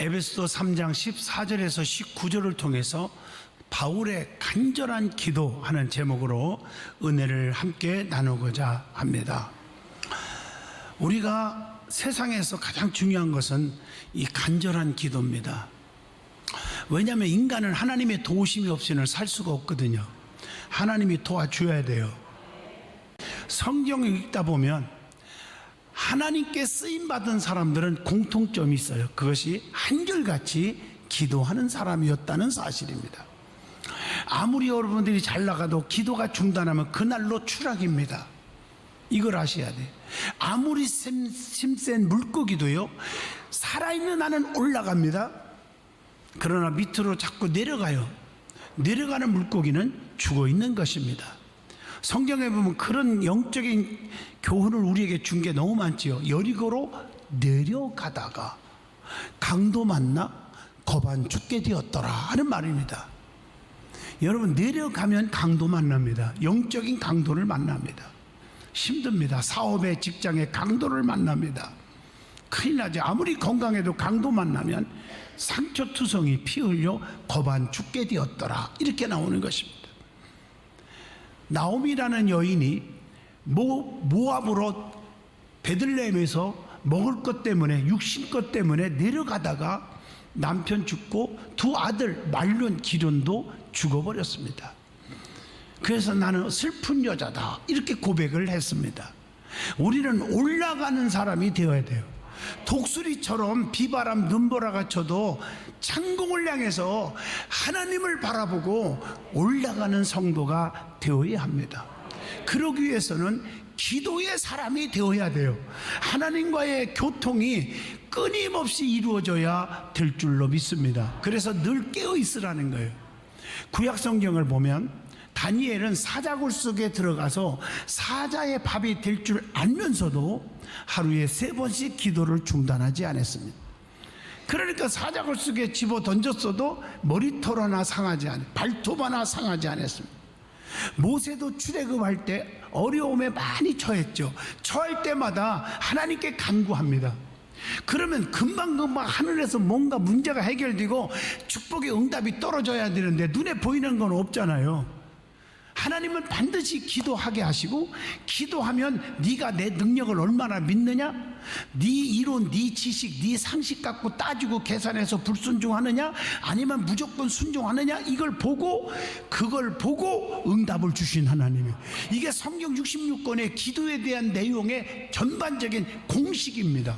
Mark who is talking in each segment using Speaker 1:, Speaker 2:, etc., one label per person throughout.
Speaker 1: 에베소서 3장 14절에서 19절을 통해서 바울의 간절한 기도하는 제목으로 은혜를 함께 나누고자 합니다. 우리가 세상에서 가장 중요한 것은 이 간절한 기도입니다. 왜냐하면 인간은 하나님의 도우심이 없이는 살 수가 없거든요. 하나님이 도와줘야 돼요. 성경을 읽다 보면 하나님께 쓰임받은 사람들은 공통점이 있어요. 그것이 한결같이 기도하는 사람이었다는 사실입니다. 아무리 여러분들이 잘 나가도 기도가 중단하면 그날로 추락입니다. 이걸 아셔야 돼요. 아무리 힘센 물고기도요, 살아있는 한은 올라갑니다. 그러나 밑으로 자꾸 내려가요. 내려가는 물고기는 죽어 있는 것입니다. 성경에 보면 그런 영적인 교훈을 우리에게 준 게 너무 많지요. 여리고로 내려가다가 강도 만나 거반 죽게 되었더라 하는 말입니다. 여러분, 내려가면 강도 만납니다. 영적인 강도를 만납니다. 힘듭니다. 사업에, 직장에 강도를 만납니다. 큰일 나죠. 아무리 건강해도 강도 만나면 상처투성이 피 흘려 거반 죽게 되었더라 이렇게 나오는 것입니다. 나오미라는 여인이 모압으로 베들레헴에서 먹을 것 때문에, 육신 것 때문에 내려가다가 남편 죽고 두 아들 말론 기련도 죽어버렸습니다. 그래서 나는 슬픈 여자다 이렇게 고백을 했습니다. 우리는 올라가는 사람이 되어야 돼요. 독수리처럼 비바람 눈보라가 쳐도 창공을 향해서 하나님을 바라보고 올라가는 성도가 되어야 합니다. 그러기 위해서는 기도의 사람이 되어야 돼요. 하나님과의 교통이 끊임없이 이루어져야 될 줄로 믿습니다. 그래서 늘 깨어 있으라는 거예요. 구약 성경을 보면 다니엘은 사자굴 속에 들어가서 사자의 밥이 될 줄 알면서도 하루에 3번씩 기도를 중단하지 않았습니다. 그러니까 사자굴 속에 집어 던졌어도 머리털 하나 상하지 않았습니다. 발톱 하나 상하지 않았습니다. 모세도 출애굽할 때 어려움에 많이 처했죠. 처할 때마다 하나님께 간구합니다. 그러면 금방금방 하늘에서 뭔가 문제가 해결되고 축복의 응답이 떨어져야 되는데 눈에 보이는 건 없잖아요. 하나님은 반드시 기도하게 하시고, 기도하면 네가 내 능력을 얼마나 믿느냐, 네 이론, 네 지식, 네 상식 갖고 따지고 계산해서 불순종하느냐, 아니면 무조건 순종하느냐, 이걸 보고, 그걸 보고 응답을 주신 하나님이에요. 이게 성경 66권의 기도에 대한 내용의 전반적인 공식입니다.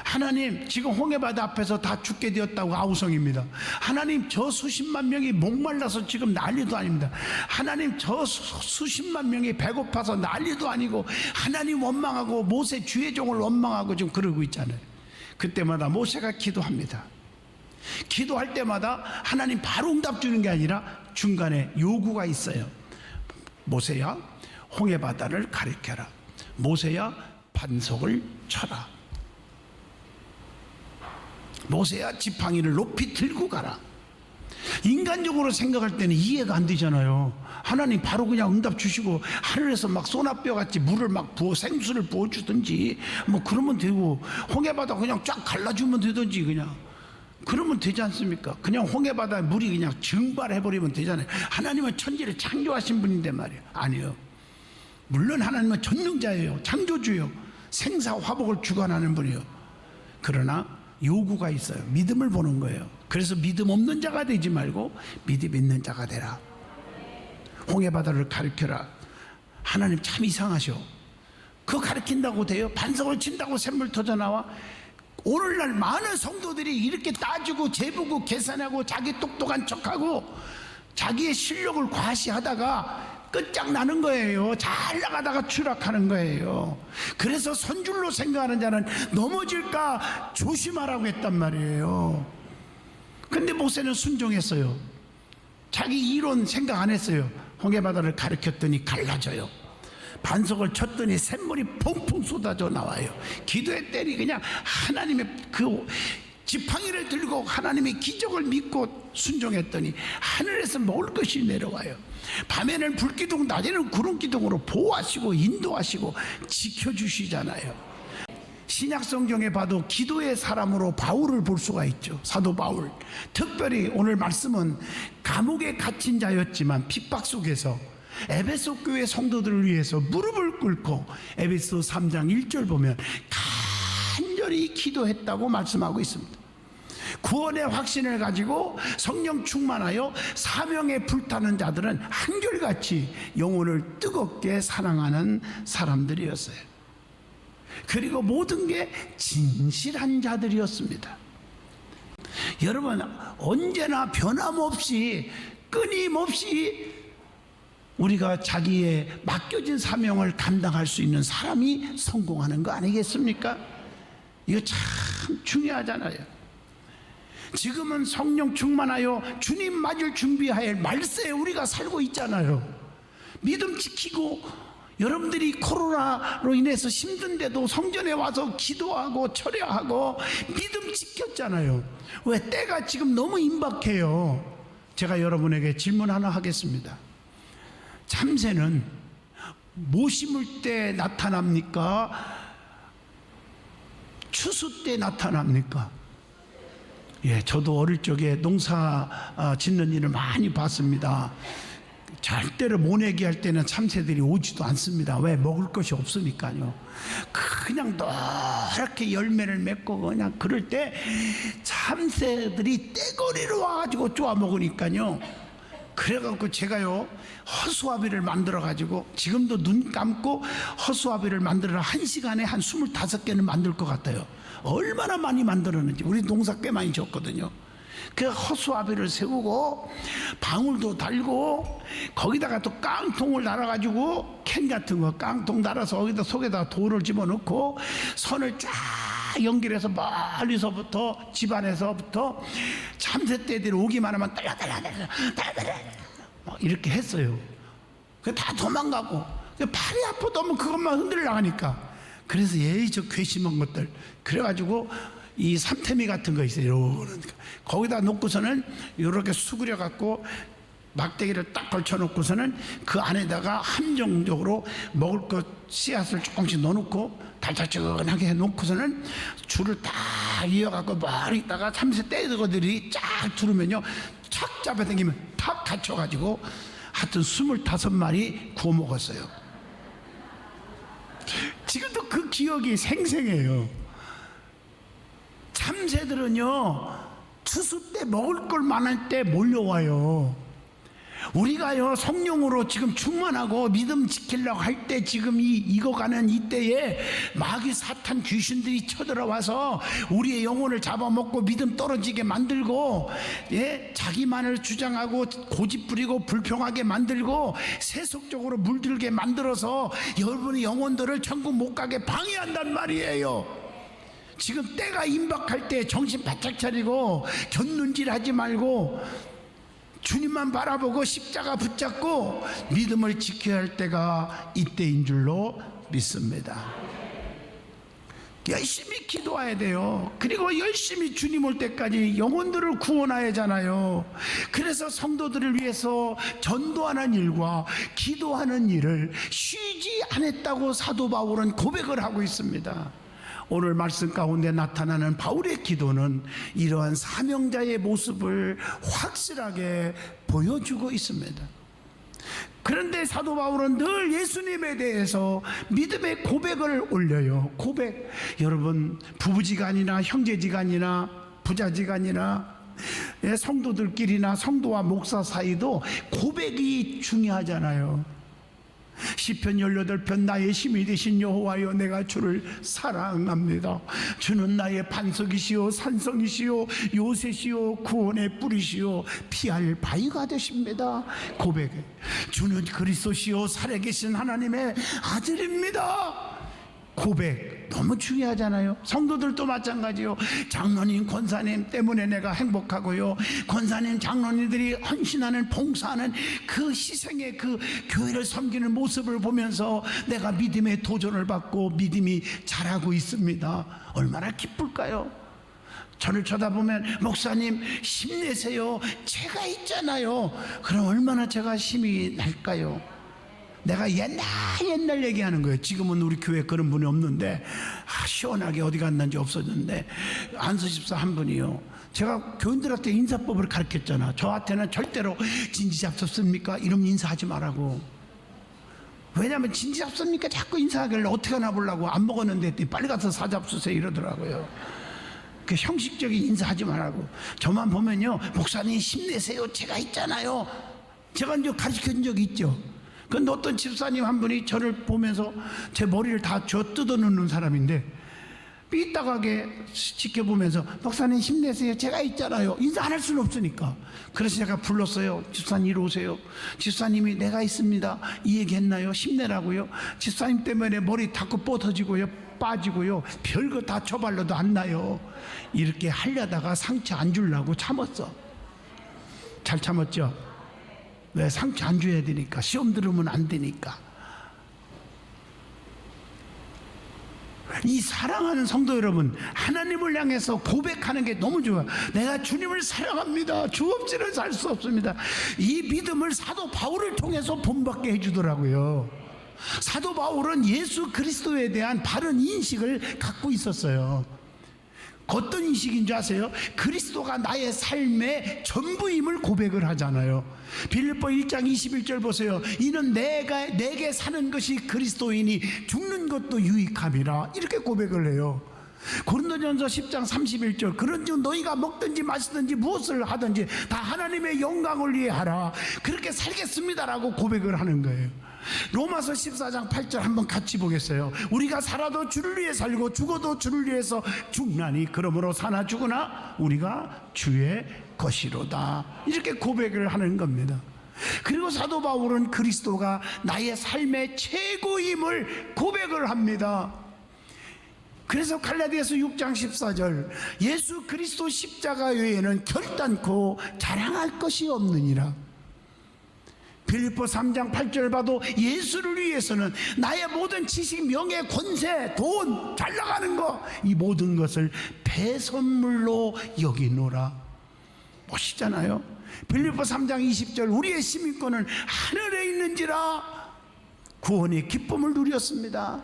Speaker 1: 하나님, 지금 홍해바다 앞에서 다 죽게 되었다고 아우성입니다. 하나님, 저 수십만 명이 목말라서 지금 난리도 아닙니다. 하나님, 저 수십만 명이 배고파서 난리도 아니고, 하나님 원망하고 모세 주의 종을 원망하고 지금 그러고 있잖아요. 그때마다 모세가 기도합니다. 기도할 때마다 하나님 바로 응답 주는 게 아니라 중간에 요구가 있어요. 모세야, 홍해바다를 가리켜라. 모세야, 반석을 쳐라. 모세야, 지팡이를 높이 들고 가라. 인간적으로 생각할 때는 이해가 안 되잖아요. 하나님 바로 그냥 응답 주시고 하늘에서 막 소나뼈같이 물을 막 부어, 생수를 부어주든지 뭐 그러면 되고, 홍해바다 그냥 쫙 갈라주면 되든지, 그냥 그러면 되지 않습니까? 그냥 홍해바다에 물이 그냥 증발해버리면 되잖아요. 하나님은 천지를 창조하신 분인데 말이에요. 아니요. 물론 하나님은 전능자예요. 창조주예요. 생사화복을 주관하는 분이에요. 그러나 요구가 있어요. 믿음을 보는 거예요. 그래서 믿음 없는 자가 되지 말고 믿음 있는 자가 되라. 홍해바다를 가리켜라. 하나님 참 이상하셔. 그거 가리킨다고 돼요? 반석을 친다고 샘물 터져나와? 오늘날 많은 성도들이 이렇게 따지고 재보고 계산하고 자기 똑똑한 척하고 자기의 실력을 과시하다가 끝장나는 거예요. 잘 나가다가 추락하는 거예요. 그래서 선줄로 생각하는 자는 넘어질까 조심하라고 했단 말이에요. 근데 모세는 순종했어요. 자기 이론 생각 안 했어요. 홍해바다를 가리켰더니 갈라져요. 반석을 쳤더니 샘물이 펑펑 쏟아져 나와요. 기도했더니 그냥 하나님의 그 지팡이를 들고 하나님의 기적을 믿고 순종했더니 하늘에서 먹을 것이 내려와요. 밤에는 불기둥, 낮에는 구름기둥으로 보호하시고 인도하시고 지켜주시잖아요. 신약 성경에 봐도 기도의 사람으로 바울을 볼 수가 있죠. 사도 바울. 특별히 오늘 말씀은 감옥에 갇힌 자였지만 핍박 속에서 에베소 교회 성도들을 위해서 무릎을 꿇고 에베소 3장 1절 보면 간절히 기도했다고 말씀하고 있습니다. 구원의 확신을 가지고 성령 충만하여 사명에 불타는 자들은 한결같이 영혼을 뜨겁게 사랑하는 사람들이었어요. 그리고 모든 게 진실한 자들이었습니다. 여러분, 언제나 변함없이 끊임없이 우리가 자기의 맡겨진 사명을 감당할 수 있는 사람이 성공하는 거 아니겠습니까? 이거 참 중요하잖아요. 지금은 성령 충만하여 주님 맞을 준비할 말세에 우리가 살고 있잖아요. 믿음 지키고, 여러분들이 코로나로 인해서 힘든데도 성전에 와서 기도하고 철야하고 믿음 지켰잖아요. 왜? 때가 지금 너무 임박해요. 제가 여러분에게 질문 하나 하겠습니다. 참새는 뭐 심을 때 나타납니까? 추수 때 나타납니까? 예, 저도 어릴 적에 농사 짓는 일을 많이 봤습니다. 절대로 모내기 할 때는 참새들이 오지도 않습니다. 왜? 먹을 것이 없으니까요. 그냥 노랗게 열매를 맺고 그냥 그럴 때 참새들이 떼거리로 와가지고 쪼아 먹으니까요. 그래갖고 제가요, 허수아비를 만들어가지고, 지금도 눈 감고 허수아비를 만들어 1시간에 한 25개는 만들 것 같아요. 얼마나 많이 만들었는지. 우리 농사 꽤 많이 졌거든요. 그 허수아비를 세우고 방울도 달고 거기다가 또 깡통을 달아가지고, 캔 같은 거 깡통 달아서 거기다 속에다 돌을 집어넣고 선을 쫙 연결해서 멀리서부터 집안에서부터 참새떼들이 오기만 하면 딸라딸라딸라 이렇게 했어요. 다 도망가고, 팔이 아파도 뭐 그것만 흔들려 나가니까. 그래서 저 괘씸한 것들, 그래가지고 이 삼태미 같은 거 있어요. 거기다 놓고서는 이렇게 수그려 갖고 막대기를 딱 걸쳐 놓고서는 그 안에다가 함정적으로 먹을 것 씨앗을 조금씩 넣어놓고 달짝지근하게 해놓고서는 줄을 딱 이어갖고 멀리 있다가 참새 떼들이 쫙 두르면요, 착 잡아당기면 탁 갇혀가지고 하여튼 25마리 구워 먹었어요. 지금도 그 기억이 생생해요. 참새들은요, 추수 때 먹을 걸 많을 때 몰려와요. 우리가요, 성령으로 지금 충만하고 믿음 지키려고 할 때, 지금 익어가는 이때에 마귀 사탄 귀신들이 쳐들어와서 우리의 영혼을 잡아먹고 믿음 떨어지게 만들고, 예, 자기만을 주장하고 고집 부리고 불평하게 만들고 세속적으로 물들게 만들어서 여러분의 영혼들을 천국 못 가게 방해한단 말이에요. 지금 때가 임박할 때 정신 바짝 차리고 곁눈질 하지 말고 주님만 바라보고 십자가 붙잡고 믿음을 지켜야 할 때가 이때인 줄로 믿습니다. 열심히 기도해야 돼요. 그리고 열심히 주님 올 때까지 영혼들을 구원해야 하잖아요. 그래서 성도들을 위해서 전도하는 일과 기도하는 일을 쉬지 않았다고 사도 바울은 고백을 하고 있습니다. 오늘 말씀 가운데 나타나는 바울의 기도는 이러한 사명자의 모습을 확실하게 보여주고 있습니다. 그런데 사도 바울은 늘 예수님에 대해서 믿음의 고백을 올려요. 고백. 여러분, 부부지간이나 형제지간이나 부자지간이나 성도들끼리나 성도와 목사 사이도 고백이 중요하잖아요. 시편 18편 나의 힘이 되신 여호와여, 내가 주를 사랑합니다. 주는 나의 반석이시요 산성이시요 요새시요 구원의 뿌리시요 피할 바위가 되십니다. 고백해. 주는 그리스도시요 살아계신 하나님의 아들입니다. 고백 너무 중요하잖아요. 성도들도 마찬가지요. 장로님 권사님 때문에 내가 행복하고요, 권사님 장로님들이 헌신하는 봉사하는 그 희생의 그 교회를 섬기는 모습을 보면서 내가 믿음의 도전을 받고 믿음이 자라고 있습니다. 얼마나 기쁠까요? 저를 쳐다보면 목사님 힘내세요, 제가 있잖아요. 그럼 얼마나 제가 힘이 날까요? 내가 옛날 얘기하는 거예요. 지금은 우리 교회에 그런 분이 없는데 시원하게 어디 갔는지 없어졌는데 안수 집사 한 분이요. 제가 교인들한테 인사법을 가르쳤잖아. 저한테는 절대로 진지 잡섰습니까? 이러면 인사하지 말라고. 왜냐하면 진지 잡습니까? 자꾸 인사하길래 어떻게 하나 보려고 안 먹었는데 빨리 가서 사 잡수세요 이러더라고요. 그 형식적인 인사하지 말라고. 저만 보면요, 목사님 힘내세요, 제가 있잖아요. 제가 이제 가르쳐준 적이 있죠. 근데 어떤 집사님 한 분이 저를 보면서 제 머리를 다 뜯어놓는 사람인데 삐딱하게 지켜보면서 목사님 힘내세요, 제가 있잖아요. 인사 안 할 수는 없으니까. 그래서 제가 불렀어요. 집사님 이리 오세요. 집사님이 내가 있습니다 이 얘기 했나요? 힘내라고요. 집사님 때문에 머리 자꾸 뻗어지고요, 빠지고요, 별거 다 쳐발라도 안 나요. 이렇게 하려다가 상처 안 주려고 참았어. 잘 참았죠? 왜? 상처 안 줘야 되니까. 시험 들으면 안 되니까. 이 사랑하는 성도 여러분, 하나님을 향해서 고백하는 게 너무 좋아요. 내가 주님을 사랑합니다. 주 없이는 살 수 없습니다. 이 믿음을 사도 바울을 통해서 본받게 해주더라고요. 사도 바울은 예수 그리스도에 대한 바른 인식을 갖고 있었어요. 어떤 인식인 줄 아세요? 그리스도가 나의 삶의 전부임을 고백을 하잖아요. 빌립보 1장 21절 보세요. 이는 내게 사는 것이 그리스도이니 죽는 것도 유익함이라, 이렇게 고백을 해요. 고린도전서 10장 31절 그런즉 너희가 먹든지 마시든지 무엇을 하든지 다 하나님의 영광을 위해 하라, 그렇게 살겠습니다라고 고백을 하는 거예요. 로마서 14장 8절 한번 같이 보겠어요. 우리가 살아도 주를 위해 살고 죽어도 주를 위해서 죽나니 그러므로 사나 죽으나 우리가 주의 것이로다, 이렇게 고백을 하는 겁니다. 그리고 사도 바울은 그리스도가 나의 삶의 최고임을 고백을 합니다. 그래서 갈라디아서 6장 14절 예수 그리스도 십자가 외에는 결단코 자랑할 것이 없느니라. 빌립보 3장 8절 봐도 예수를 위해서는 나의 모든 지식, 명예, 권세, 돈, 잘 나가는 거, 이 모든 것을 배선물로 여기노라. 멋있잖아요. 빌립보 3장 20절 우리의 시민권은 하늘에 있는지라 구원의 기쁨을 누렸습니다.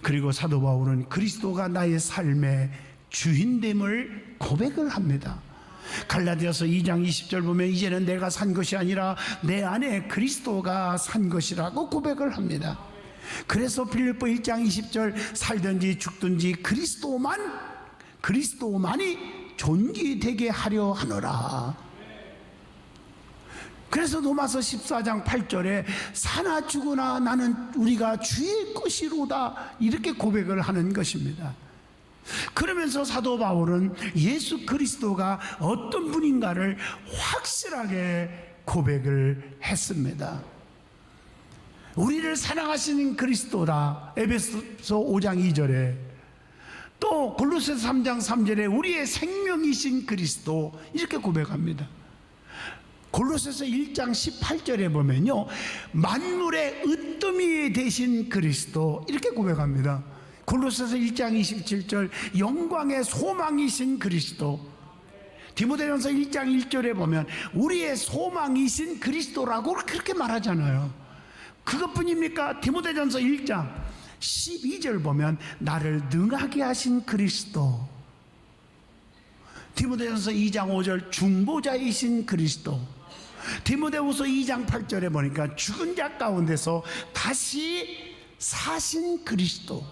Speaker 1: 그리고 사도 바울은 그리스도가 나의 삶의 주인됨을 고백을 합니다. 갈라디아서 2장 20절 보면 이제는 내가 산 것이 아니라 내 안에 그리스도가 산 것이라고 고백을 합니다. 그래서 빌립보 1장 20절 살든지 죽든지 그리스도만이 존귀되게 하려 하노라. 그래서 로마서 14장 8절에 사나 죽으나 나는 우리가 주의 것이로다, 이렇게 고백을 하는 것입니다. 그러면서 사도 바울은 예수 그리스도가 어떤 분인가를 확실하게 고백을 했습니다. 우리를 사랑하시는 그리스도다, 에베소서 5장 2절에, 또 골로새서 3장 3절에 우리의 생명이신 그리스도, 이렇게 고백합니다. 골로새서 1장 18절에 보면요, 만물의 으뜸이 되신 그리스도, 이렇게 고백합니다. 골로새서 1장 27절 영광의 소망이신 그리스도. 디모데전서 1장 1절에 보면 우리의 소망이신 그리스도라고 그렇게 말하잖아요. 그것뿐입니까? 디모데전서 1장 12절 보면 나를 능하게 하신 그리스도. 디모데전서 2장 5절 중보자이신 그리스도. 디모데후서 2장 8절에 보니까 죽은 자 가운데서 다시 사신 그리스도.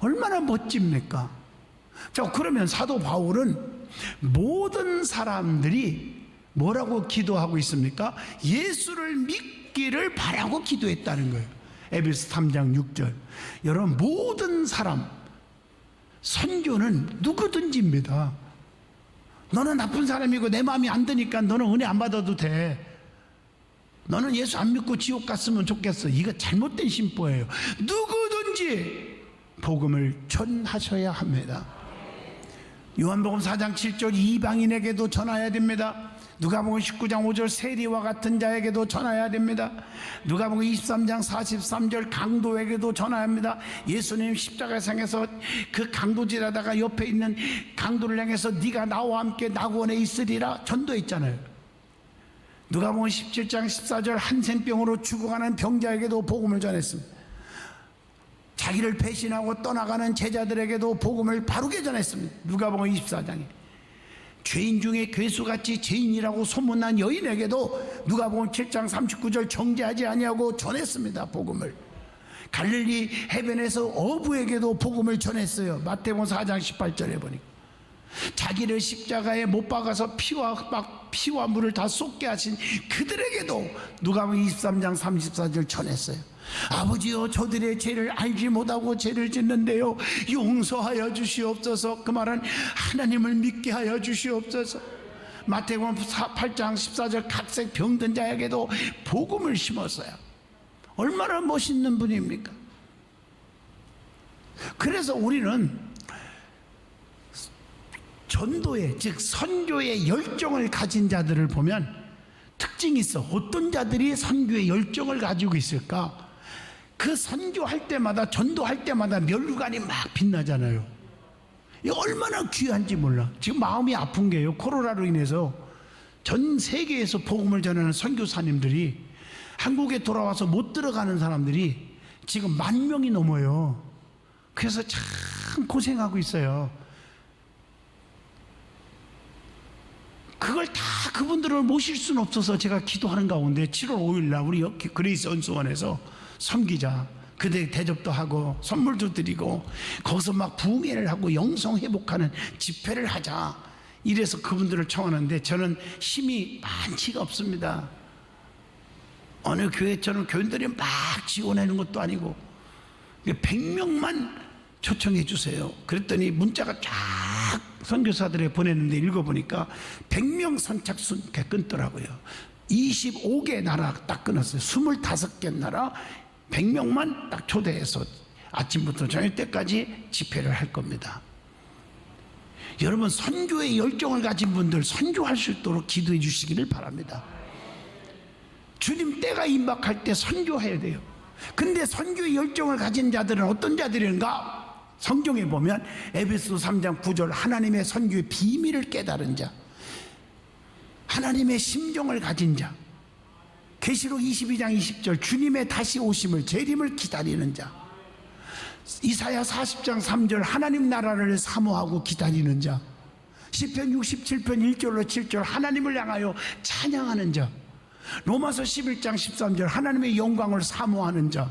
Speaker 1: 얼마나 멋집니까? 자, 그러면 사도 바울은 모든 사람들이 뭐라고 기도하고 있습니까? 예수를 믿기를 바라고 기도했다는 거예요. 에베소 3장 6절. 여러분, 모든 사람, 선교는 누구든지입니다. 너는 나쁜 사람이고 내 마음이 안 드니까 너는 은혜 안 받아도 돼. 너는 예수 안 믿고 지옥 갔으면 좋겠어. 이거 잘못된 심보예요. 누구든지 복음을 전하셔야 합니다. 요한복음 4장 7절 이방인에게도 전해야 됩니다. 누가복음 19장 5절 세리와 같은 자에게도 전해야 됩니다. 누가복음 23장 43절 강도에게도 전해야 합니다. 예수님 십자가상에서 그 강도질하다가 옆에 있는 강도를 향해서 네가 나와 함께 낙원에 있으리라 전도했잖아요. 누가복음 17장 14절 한센병으로 죽어가는 병자에게도 복음을 전했습니다. 자기를 배신하고 떠나가는 제자들에게도 복음을 바르게 전했습니다. 누가복음 24장에 죄인 중에 괴수같이 죄인이라고 소문난 여인에게도 누가복음 7장 39절 정죄하지 아니하고 전했습니다. 복음을. 갈릴리 해변에서 어부에게도 복음을 전했어요. 마태복음 4장 18절에 보니까 자기를 십자가에 못 박아서 피와 물을 다 쏟게 하신 그들에게도 누가복음 23장 34절 전했어요. 아버지여, 저들의 죄를 알지 못하고 죄를 짓는데요, 용서하여 주시옵소서. 그 말은 하나님을 믿게 하여 주시옵소서. 마태복음 8장 14절 각색 병든 자에게도 복음을 심었어요. 얼마나 멋있는 분입니까? 그래서 우리는 전도에, 즉 선교의 열정을 가진 자들을 보면 특징이 있어. 어떤 자들이 선교의 열정을 가지고 있을까? 그 선교할 때마다, 전도할 때마다 면류관이 막 빛나잖아요. 이게 얼마나 귀한지 몰라. 지금 마음이 아픈 게요, 코로나로 인해서 전 세계에서 복음을 전하는 선교사님들이 한국에 돌아와서 못 들어가는 사람들이 지금 10,000명이 넘어요. 그래서 참 고생하고 있어요. 그걸 다 그분들을 모실 수는 없어서 제가 기도하는 가운데 7월 5일날 우리 그레이스 언수원에서 섬기자, 그들 대접도 하고 선물도 드리고 거기서 막 부흥회를 하고 영성 회복하는 집회를 하자, 이래서 그분들을 청하는데 저는 힘이 많지가 없습니다. 어느 교회처럼 교인들이 막 지원하는 것도 아니고 100명만 초청해 주세요. 그랬더니 문자가 쫙 선교사들에 보냈는데 읽어보니까 100명 선착순 끊더라고요. 25개 나라 딱 끊었어요. 25개 나라 100명만 딱 초대해서 아침부터 저녁 때까지 집회를 할 겁니다. 여러분, 선교의 열정을 가진 분들 선교할 수 있도록 기도해 주시기를 바랍니다. 주님 때가 임박할 때 선교해야 돼요. 근데 선교의 열정을 가진 자들은 어떤 자들인가? 성경에 보면 에베소서 3장 9절 하나님의 선교의 비밀을 깨달은 자, 하나님의 심정을 가진 자, 계시록 22장 20절 주님의 다시 오심을, 재림을 기다리는 자, 이사야 40장 3절 하나님 나라를 사모하고 기다리는 자, 시편 67편 1절로 7절 하나님을 향하여 찬양하는 자, 로마서 11장 13절 하나님의 영광을 사모하는 자,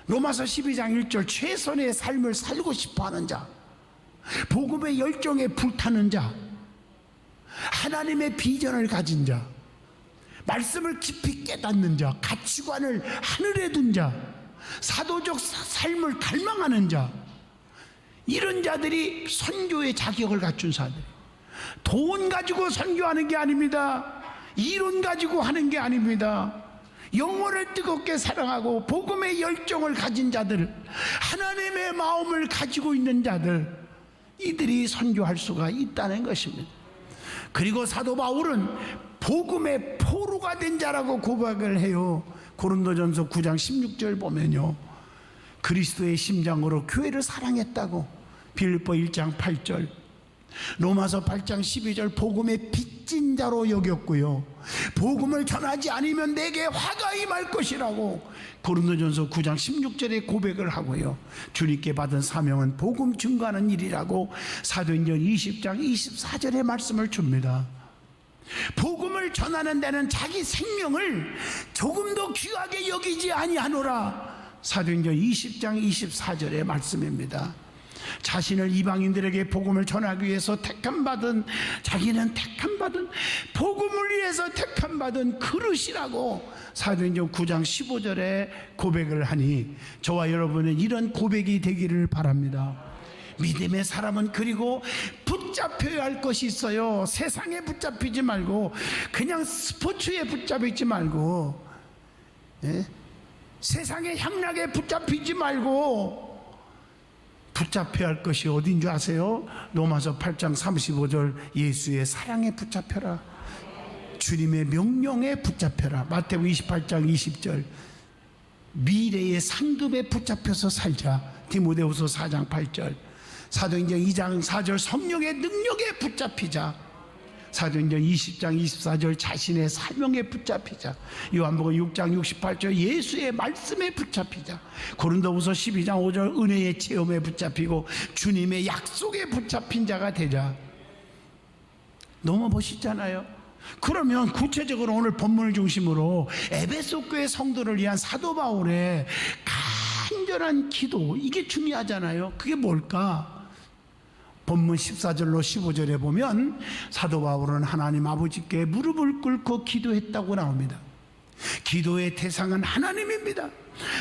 Speaker 1: 로마서 12장 1절 최선의 삶을 살고 싶어하는 자, 복음의 열정에 불타는 자, 하나님의 비전을 가진 자, 말씀을 깊이 깨닫는 자, 가치관을 하늘에 둔 자, 사도적 삶을 갈망하는 자, 이런 자들이 선교의 자격을 갖춘 사람들. 돈 가지고 선교하는 게 아닙니다. 이론 가지고 하는 게 아닙니다. 영혼을 뜨겁게 사랑하고 복음의 열정을 가진 자들, 하나님의 마음을 가지고 있는 자들, 이들이 선교할 수가 있다는 것입니다. 그리고 사도 바울은 복음의 포로가 된 자라고 고백을 해요. 고린도전서 9장 16절 보면요, 그리스도의 심장으로 교회를 사랑했다고. 빌립보 1장 8절, 로마서 8장 12절 복음의 빚진 자로 여겼고요, 복음을 전하지 않으면 내게 화가 임할 것이라고 고린도전서 9장 16절에 고백을 하고요, 주님께 받은 사명은 복음 증거하는 일이라고 사도행전 20장 24절에 말씀을 줍니다. 복음을 전하는 데는 자기 생명을 조금도 귀하게 여기지 아니하노라, 사도행전 20장 24절의 말씀입니다. 자신을 이방인들에게 복음을 전하기 위해서 택함받은, 자기는 택함받은, 복음을 위해서 택함받은 그릇이라고 사도행전 9장 15절에 고백을 하니 저와 여러분은 이런 고백이 되기를 바랍니다. 믿음의 사람은 그리고 붙잡혀야 할 것이 있어요. 세상에 붙잡히지 말고, 그냥 스포츠에 붙잡히지 말고, 세상의 향락에 붙잡히지 말고 붙잡혀야 할 것이 어딘 줄 아세요? 로마서 8장 35절 예수의 사랑에 붙잡혀라, 주님의 명령에 붙잡혀라. 마태복음 28장 20절 미래의 상급에 붙잡혀서 살자. 디모데후서 4장 8절 사도행전 2장 4절 성령의 능력에 붙잡히자. 사도행전 20장 24절 자신의 사명에 붙잡히자. 요한복음 6장 68절 예수의 말씀에 붙잡히자. 고린도후서 12장 5절 은혜의 체험에 붙잡히고 주님의 약속에 붙잡힌 자가 되자. 너무 멋있잖아요. 그러면 구체적으로 오늘 본문을 중심으로 에베소 교회 성도를 위한 사도 바울의 간절한 기도, 이게 중요하잖아요. 그게 뭘까? 본문 14절로 15절에 보면 사도 바울은 하나님 아버지께 무릎을 꿇고 기도했다고 나옵니다. 기도의 대상은 하나님입니다.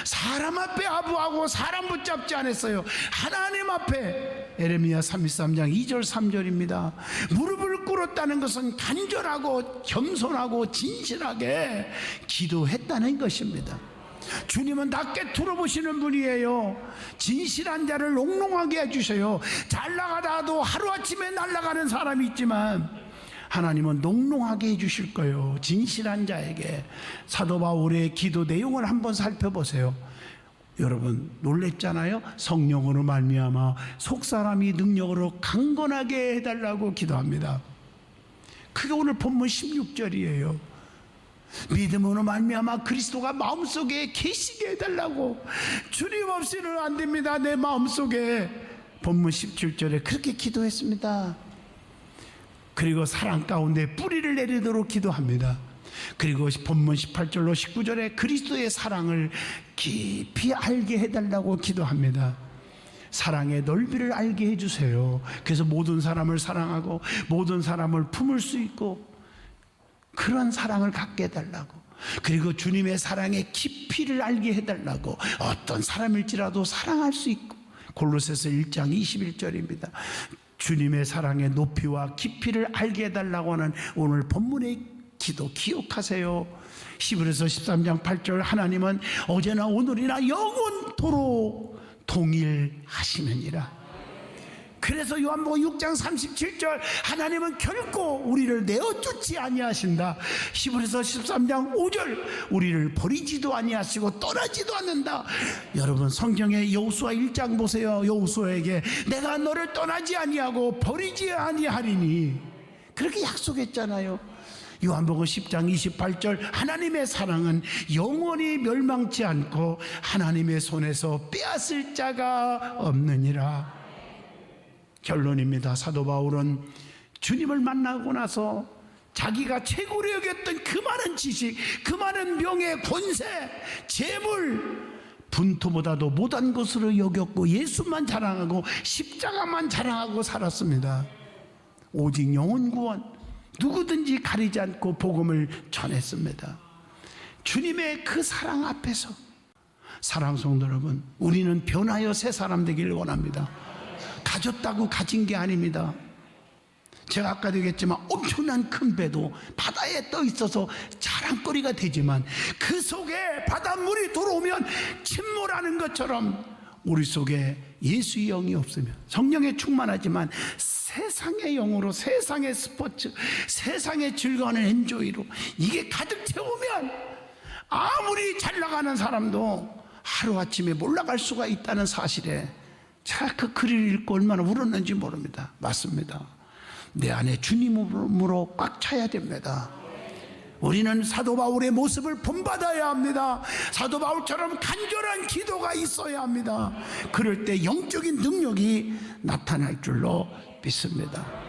Speaker 1: 사람 앞에 아부하고 사람 붙잡지 않았어요. 하나님 앞에. 에레미야 33장 2절 3절입니다. 무릎을 꿇었다는 것은 간절하고 겸손하고 진실하게 기도했다는 것입니다. 주님은 낮게 들어보시는 분이에요. 진실한 자를 롱롱하게 해주셔요. 잘 나가다도 하루아침에 날아가는 사람이 있지만 하나님은 농농하게 해주실 거예요. 진실한 자에게. 사도 바울의 기도 내용을 한번 살펴보세요. 여러분 놀랬잖아요. 성령으로 말미암아 속사람이 능력으로 강건하게 해달라고 기도합니다. 그게 오늘 본문 16절이에요. 믿음으로 말미암아 그리스도가 마음속에 계시게 해달라고. 주님 없이는 안 됩니다. 내 마음속에. 본문 17절에 그렇게 기도했습니다. 그리고 사랑 가운데 뿌리를 내리도록 기도합니다. 그리고 본문 18절로 19절에 그리스도의 사랑을 깊이 알게 해달라고 기도합니다. 사랑의 넓이를 알게 해주세요. 그래서 모든 사람을 사랑하고 모든 사람을 품을 수 있고 그런 사랑을 갖게 해달라고. 그리고 주님의 사랑의 깊이를 알게 해달라고. 어떤 사람일지라도 사랑할 수 있고. 골로새서 1장 21절입니다. 주님의 사랑의 높이와 깊이를 알게 해달라고 하는 오늘 본문의 기도 기억하세요. 히브리서 13장 8절 하나님은 어제나 오늘이나 영원토록 동일하시느니라. 그래서 요한복음 6장 37절 하나님은 결코 우리를 내어주지 아니하신다. 히브리서 13장 5절 우리를 버리지도 아니하시고 떠나지도 않는다. 여러분 성경의 여호수아 1장 보세요. 여호수아에게 내가 너를 떠나지 아니하고 버리지 아니하리니 그렇게 약속했잖아요. 요한복음 10장 28절 하나님의 사랑은 영원히 멸망치 않고 하나님의 손에서 빼앗을 자가 없느니라. 결론입니다. 사도 바울은 주님을 만나고 나서 자기가 최고로 여겼던 그 많은 지식, 그 많은 명예, 권세, 재물, 분토보다도 못한 것으로 여겼고 예수만 자랑하고 십자가만 자랑하고 살았습니다. 오직 영혼 구원, 누구든지 가리지 않고 복음을 전했습니다. 주님의 그 사랑 앞에서 사랑 성도 여러분, 우리는 변하여 새 사람 되기를 원합니다. 가졌다고 가진 게 아닙니다. 제가 아까도 얘기했지만 엄청난 큰 배도 바다에 떠 있어서 자랑거리가 되지만 그 속에 바닷물이 들어오면 침몰하는 것처럼 우리 속에 예수의 영이 없으면 성령에 충만하지만 세상의 영으로 세상의 스포츠, 세상의 즐거운 엔조이로 이게 가득 채우면 아무리 잘 나가는 사람도 하루아침에 몰락할 수가 있다는 사실에 제가 그 글을 읽고 얼마나 울었는지 모릅니다. 맞습니다. 내 안에 주님으로 꽉 차야 됩니다. 우리는 사도 바울의 모습을 본받아야 합니다. 사도 바울처럼 간절한 기도가 있어야 합니다. 그럴 때 영적인 능력이 나타날 줄로 믿습니다.